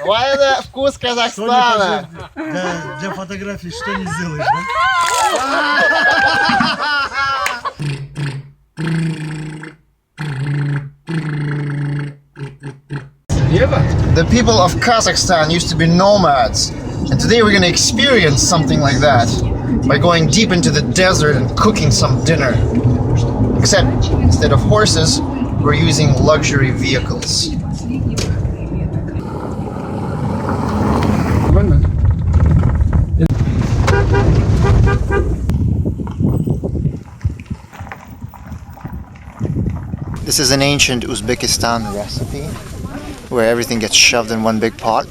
Why the вкус Казахстана? Для фотографий что не сделаешь, да? The people of Kazakhstan used to be nomads, and today we're going to experience something like that by going deep into the desert and cooking some dinner. Except instead of horses, we're using luxury vehicles. This is an ancient Uzbekistan recipe where everything gets shoved in one big pot,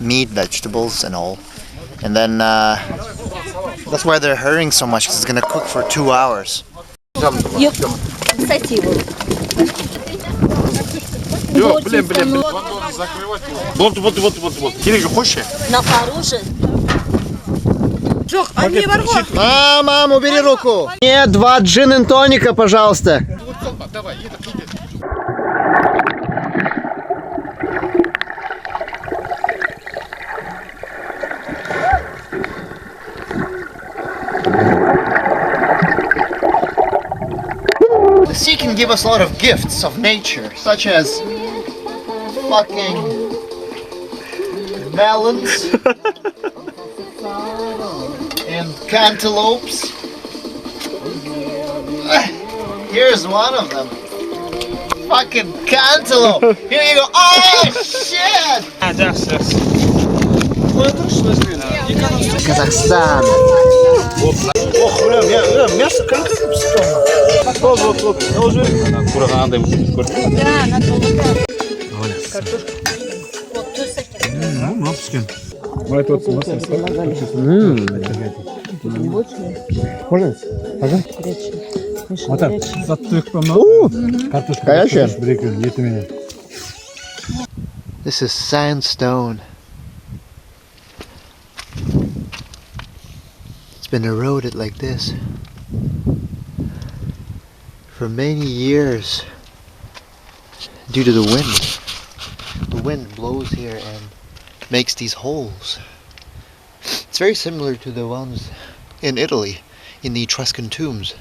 meat, vegetables and all. And then that's why they're hurrying so much, because it's going to cook for 2 hours. Мам, убери руку! Мне 2 джин и тоника, пожалуйста. The sea can give us a lot of gifts of nature, such as fucking melons and cantaloupes. Here's one of them. Fucking cantaloupe. Here you go. Oh shit! Kazakhstan. This is sandstone. It's been eroded like this for many years due to the wind. The wind blows here and makes these holes. It's very similar to the ones in Italy, in the Etruscan tombs.